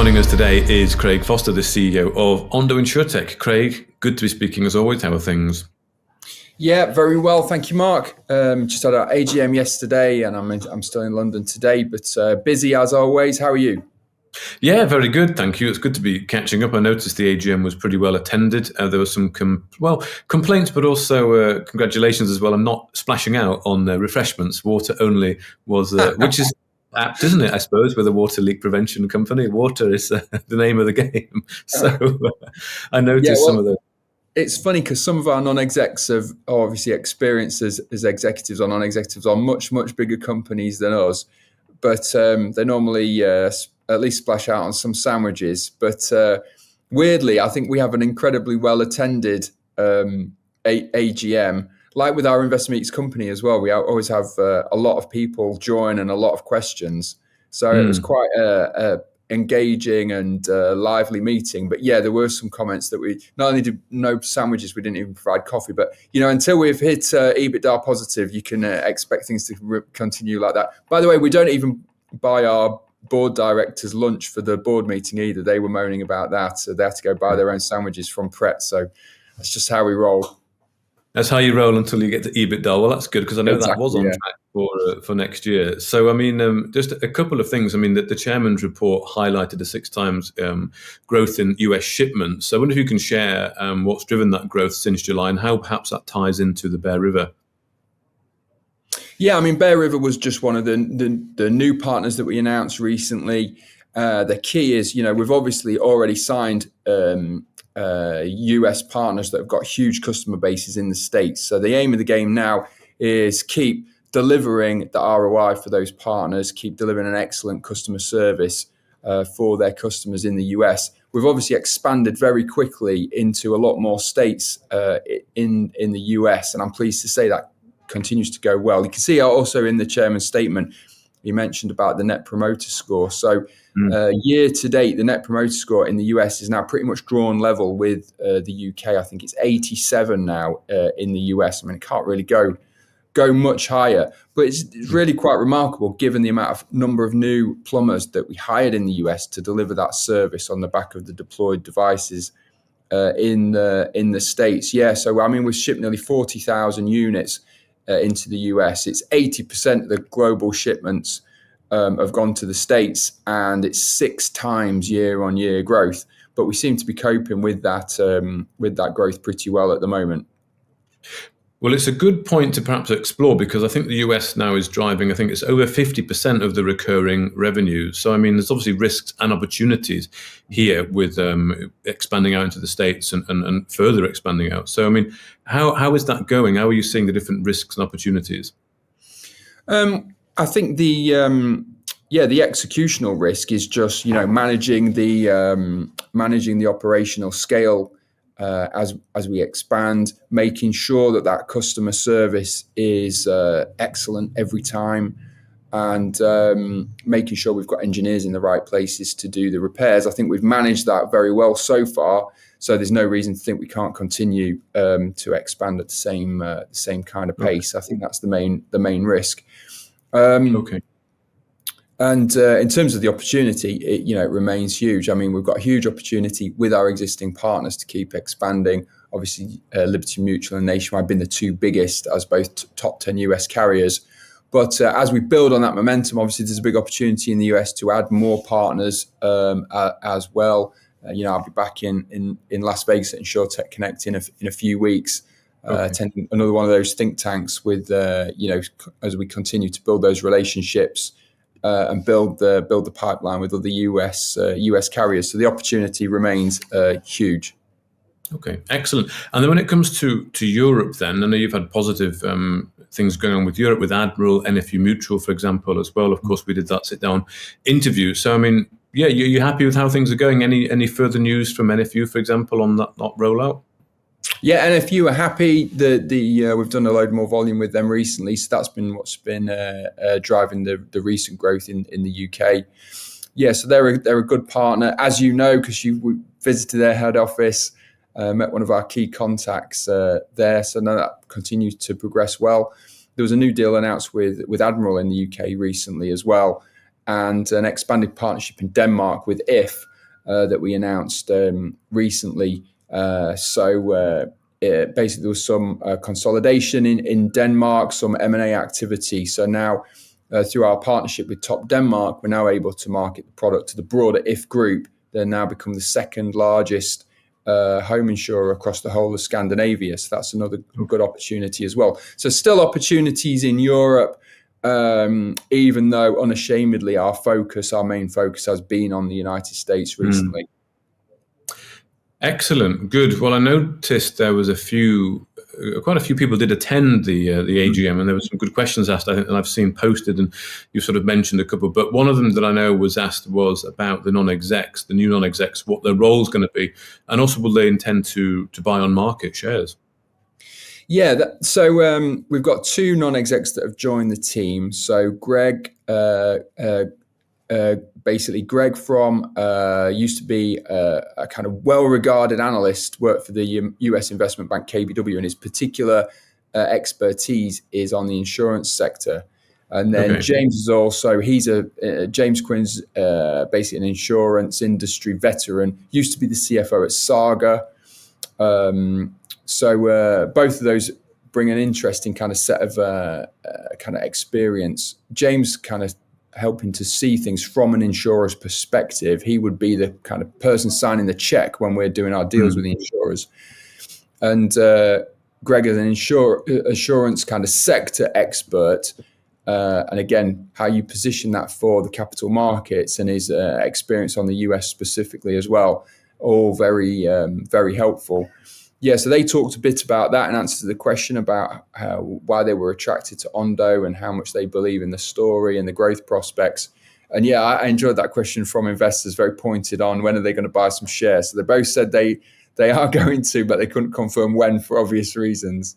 Joining us today is Craig Foster, the CEO of Ondo InsurTech. Craig, good to be speaking as always. How are things? Yeah, very well. Thank you, Mark. Just had our AGM yesterday and I'm still in London today, but busy as always. How are you? Yeah, very good. Thank you. It's good to be catching up. I noticed the AGM was pretty well attended. There were some complaints, but also congratulations as well. I'm not splashing out on refreshments. Water only was, which is apt, isn't it? I suppose with a water leak prevention company, water is the name of the game. So I noticed some of the. It's funny because some of our non-execs have obviously experienced as executives or non-executives on much bigger companies than us, but they normally at least splash out on some sandwiches. But weirdly, I think we have an incredibly well-attended AGM. Like with our Investment Meets company as well, we always have a lot of people join and a lot of questions. So it was quite a engaging and lively meeting. But yeah, there were some comments that we not only did no sandwiches, we didn't even provide coffee. But until we've hit EBITDA positive, you can expect things to continue like that. By the way, we don't even buy our board directors lunch for the board meeting either. They were moaning about that, so they had to go buy their own sandwiches from Pret. So that's just how we roll. That's how you roll until you get to EBITDA. Well, that's good because I know that was on track for next year. So, I mean, just a couple of things. I mean, the chairman's report highlighted a 6 times growth in US shipments. So I wonder if you can share what's driven that growth since July and how perhaps that ties into the Bear River. Yeah, I mean, Bear River was just one of the new partners that we announced recently. The key is, we've obviously already signed US partners that have got huge customer bases in the States. So the aim of the game now is keep delivering the ROI for those partners, keep delivering an excellent customer service for their customers in the US. We've obviously expanded very quickly into a lot more states in the US, and I'm pleased to say that continues to go well. You can see also in the chairman's statement, he mentioned about the Net Promoter Score. So year to date, the Net Promoter Score in the US is now pretty much drawn level with the UK. I think it's 87 now in the US. I mean, it can't really go much higher, but it's really quite remarkable given the number of new plumbers that we hired in the US to deliver that service on the back of the deployed devices in the States. Yeah, so I mean, we've shipped nearly 40,000 units into the US. It's 80% of the global shipments have gone to the States, and it's 6 times year-on-year growth. But we seem to be coping with that growth pretty well at the moment. Well, it's a good point to perhaps explore because I think the US now is driving, I think it's over 50% of the recurring revenue. So, I mean, there's obviously risks and opportunities here with expanding out into the States and further expanding out. So, I mean, how is that going? How are you seeing the different risks and opportunities? I think the executional risk is just, managing the operational scale as we expand, making sure that customer service is excellent every time, and making sure we've got engineers in the right places to do the repairs. I think we've managed that very well so far, so there's no reason to think we can't continue to expand at the same kind of pace. I think that's the main risk. Okay. And in terms of the opportunity, it remains huge. I mean, we've got a huge opportunity with our existing partners to keep expanding. Obviously, Liberty Mutual and Nationwide have been the 2 biggest as both top 10 US carriers. But as we build on that momentum, obviously, there's a big opportunity in the US to add more partners as well. I'll be back in Las Vegas at InsurTech Connect in a few weeks, attending another one of those think tanks with, as we continue to build those relationships. And build the pipeline with other US carriers. So the opportunity remains huge. Okay, excellent. And then when it comes to Europe, then I know you've had positive things going on with Europe, with Admiral, NFU Mutual, for example, as well. Of course, we did that sit-down interview. So I mean, yeah, you're happy with how things are going? Any further news from NFU, for example, on that rollout? Yeah, NFU are happy. We've done a load more volume with them recently, so that's been what's been driving the recent growth in the UK. Yeah, so they're a good partner, as you know, because we visited their head office, met one of our key contacts there. So now that continues to progress well. There was a new deal announced with Admiral in the UK recently as well, and an expanded partnership in Denmark with If. that we announced recently. Basically, there was some consolidation in Denmark, some M&A activity. So now, through our partnership with Top Denmark, we're now able to market the product to the broader If group. They're now become the second largest home insurer across the whole of Scandinavia. So that's another good opportunity as well. So still opportunities in Europe, even though unashamedly our main focus has been on the United States recently. Excellent. Good. Well, I noticed there was quite a few people did attend the AGM, and there were some good questions asked, I think, that I've seen posted, and you've sort of mentioned a couple. But one of them that I know was asked was about the non-execs, the new non-execs, what their role is going to be, and also will they intend to buy on market shares? Yeah, so we've got two non-execs that have joined the team. So Greg, basically Greg from used to be a kind of well-regarded analyst, worked for the US investment bank KBW, and his particular expertise is on the insurance sector. And then James is also, James Quinn's basically an insurance industry veteran, used to be the CFO at Saga. So both of those bring an interesting kind of set of kind of experience. James kind of helping to see things from an insurer's perspective. He would be the kind of person signing the check when we're doing our deals with the insurers. And Greg is an insurance kind of sector expert. And again, how you position that for the capital markets and his experience on the US specifically as well, all very, very helpful. Yeah, so they talked a bit about that and answered the question about why they were attracted to Ondo and how much they believe in the story and the growth prospects. And yeah, I enjoyed that question from investors, very pointed on when are they going to buy some shares. So they both said they are going to, but they couldn't confirm when for obvious reasons.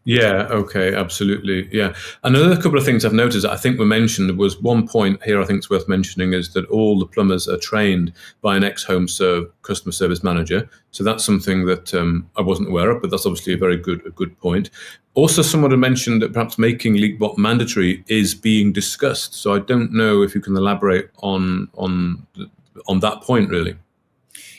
Yeah, okay, absolutely. Yeah. Another couple of things I've noticed that I think were mentioned was one point here I think it's worth mentioning is that all the plumbers are trained by an ex-home customer service manager. So that's something that I wasn't aware of, but that's obviously a very good point. Also, someone had mentioned that perhaps making LeakBot mandatory is being discussed. So I don't know if you can elaborate on that point, really.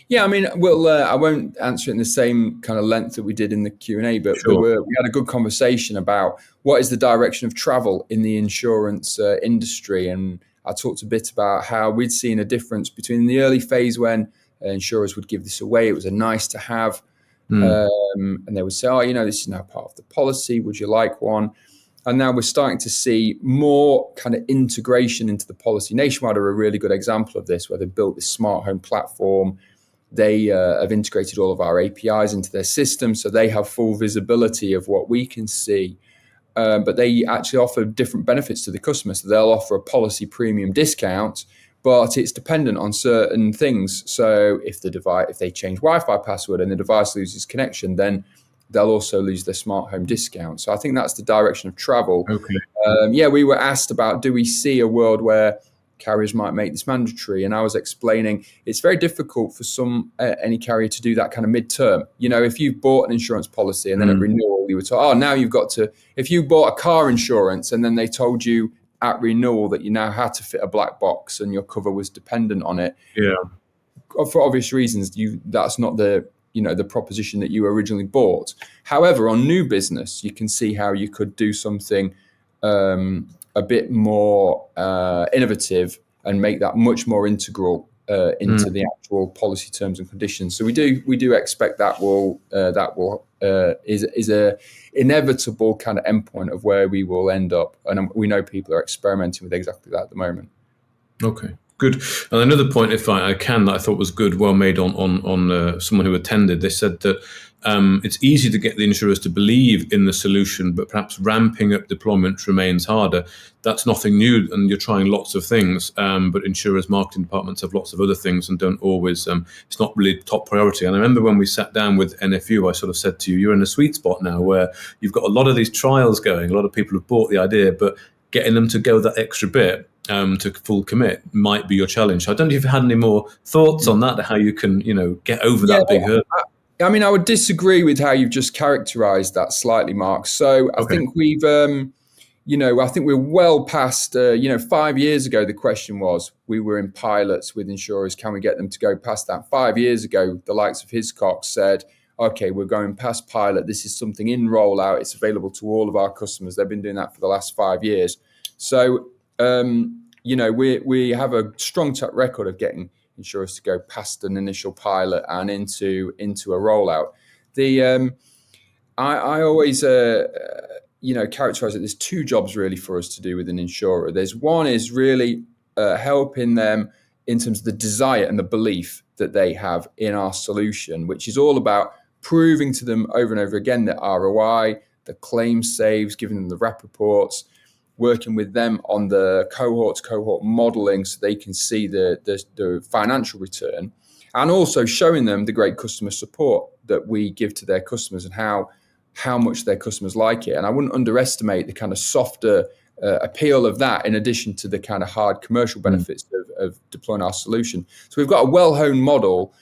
Yeah, I mean, I won't answer it in the same kind of length that we did in the Q&A, but sure. We had a good conversation about what is the direction of travel in the insurance industry. And I talked a bit about how we'd seen a difference between the early phase when insurers would give this away. It was a nice to have. And they would say, this is now part of the policy. Would you like one? And now we're starting to see more kind of integration into the policy. Nationwide are a really good example of this, where they've built this smart home platform. They have integrated all of our APIs into their system, so they have full visibility of what we can see. But they actually offer different benefits to the customer. So they'll offer a policy premium discount, but it's dependent on certain things. So if they change Wi-Fi password and the device loses connection, then they'll also lose their smart home discount. So I think that's the direction of travel. Okay. We were asked about, do we see a world where carriers might make this mandatory? And I was explaining it's very difficult for any carrier to do that kind of midterm. If you've bought an insurance policy and then at renewal you were told, now you've got to, if you bought a car insurance and then they told you at renewal that you now had to fit a black box and your cover was dependent on it. Yeah. For obvious reasons, that's not the proposition that you originally bought. However, on new business, you can see how you could do something a bit more innovative and make that much more integral into the actual policy terms and conditions. So we do expect that is a inevitable kind of endpoint of where we will end up, and we know people are experimenting with exactly that at the moment. Okay. Good. And another point, if I can, that I thought was good, well made on someone who attended. They said that it's easy to get the insurers to believe in the solution, but perhaps ramping up deployment remains harder. That's nothing new, and you're trying lots of things, but insurers' marketing departments have lots of other things and don't always, it's not really top priority. And I remember when we sat down with NFU, I sort of said to you, you're in a sweet spot now where you've got a lot of these trials going, a lot of people have bought the idea, but getting them to go that extra bit to full commit might be your challenge. So I don't know if you've had any more thoughts on that, how you can, get over that big hurdle. I mean, I would disagree with how you've just characterized that slightly, Mark. So I think we've, I think we're well past, 5 years ago, the question was, we were in pilots with insurers. Can we get them to go past that? 5 years ago, the likes of Hiscox said, okay, we're going past pilot. This is something in rollout. It's available to all of our customers. They've been doing that for the last 5 years. So, we have a strong track record of getting insurers to go past an initial pilot and into a rollout. I always, characterize it. There's two jobs really for us to do with an insurer. There's one is really helping them in terms of the desire and the belief that they have in our solution, which is all about proving to them over and over again the ROI, the claim saves, giving them the rep reports, working with them on the cohort modeling so they can see the financial return, and also showing them the great customer support that we give to their customers and how much their customers like it. And I wouldn't underestimate the kind of softer appeal of that, in addition to the kind of hard commercial benefits of deploying our solution. So we've got a well-honed model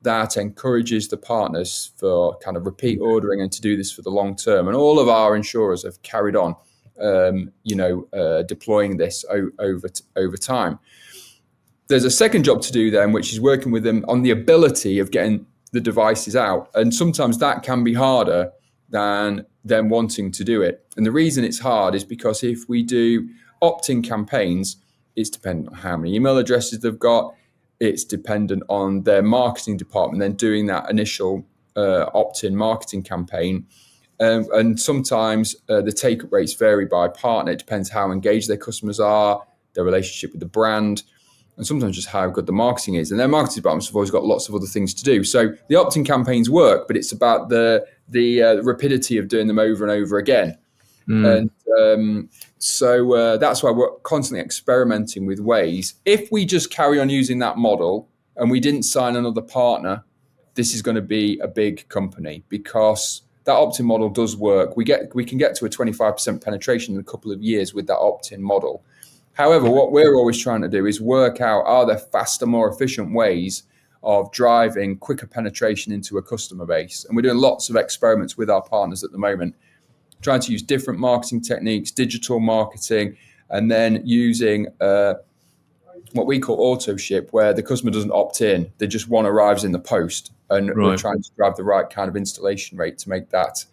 that encourages the partners for kind of repeat ordering and to do this for the long term. And all of our insurers have carried on, deploying this over time. There's a second job to do then, which is working with them on the ability of getting the devices out. And sometimes that can be harder than them wanting to do it. And the reason it's hard is because if we do opt-in campaigns, it's dependent on how many email addresses they've got. It's dependent on their marketing department then doing that initial opt-in marketing campaign. And sometimes the take-up rates vary by partner. It depends how engaged their customers are, their relationship with the brand, and sometimes just how good the marketing is. And their marketing departments have always got lots of other things to do. So the opt-in campaigns work, but it's about the rapidity of doing them over and over again. And so that's why we're constantly experimenting with ways. If we just carry on using that model and we didn't sign another partner, this is going to be a big company, because that opt-in model does work. We can get to a 25% penetration in a couple of years with that opt-in model. However, what we're always trying to do is work out, are there faster, more efficient ways of driving quicker penetration into a customer base? And we're doing lots of experiments with our partners at the moment, trying to use different marketing techniques, digital marketing, and then using what we call auto ship, where the customer doesn't opt in. They just one arrives in the post, and we're trying to drive the right kind of installation rate to make that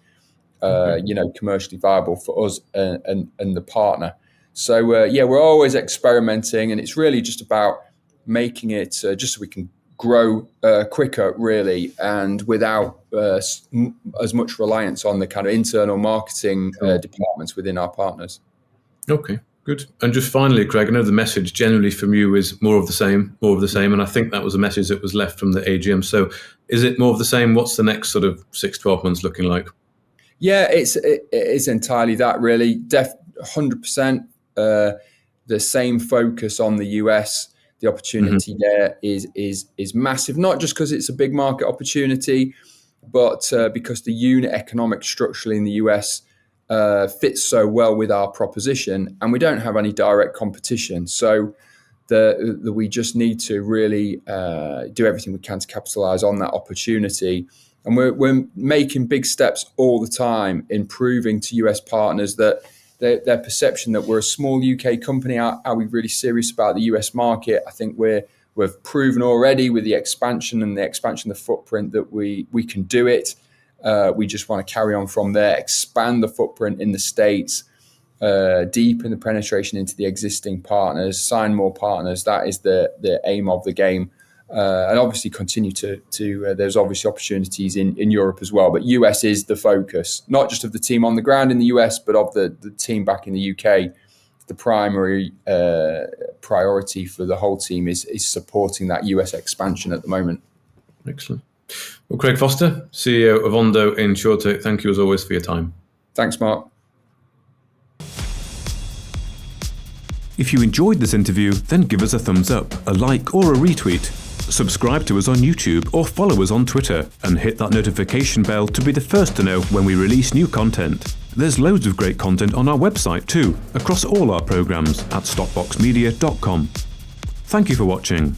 commercially viable for us and the partner. So we're always experimenting, and it's really just about making it just so we can grow quicker, really, and without as much reliance on the kind of internal marketing departments within our partners. Okay, good. And just finally, Craig, I know the message generally from you is more of the same, and I think that was a message that was left from the AGM. So is it more of the same? What's the next sort of 6-12 months looking like? Yeah, it's entirely that, really. 100%. The same focus on the US. The opportunity there is massive, not just because it's a big market opportunity, but because the unit economics structurally in the US fits so well with our proposition, and we don't have any direct competition. So we just need to really do everything we can to capitalize on that opportunity. And we're making big steps all the time, improving to US partners that their perception that we're a small UK company. Are we really serious about the US market? I think we've proven already with the expansion of the footprint that we can do it. We just want to carry on from there, expand the footprint in the States, deepen the penetration into the existing partners, sign more partners. That is the aim of the game. And obviously continue to there's obviously opportunities in Europe as well, but US is the focus, not just of the team on the ground in the US, but of the team back in the UK. The primary priority for the whole team is supporting that US expansion at the moment. Excellent. Well, Craig Foster, CEO of Ondo InsurTech, thank you as always for your time. Thanks, Mark. If you enjoyed this interview, then give us a thumbs up, a like or a retweet. Subscribe to us on YouTube or follow us on Twitter, and hit that notification bell to be the first to know when we release new content. There's loads of great content on our website too, across all our programs at stockboxmedia.com. Thank you for watching.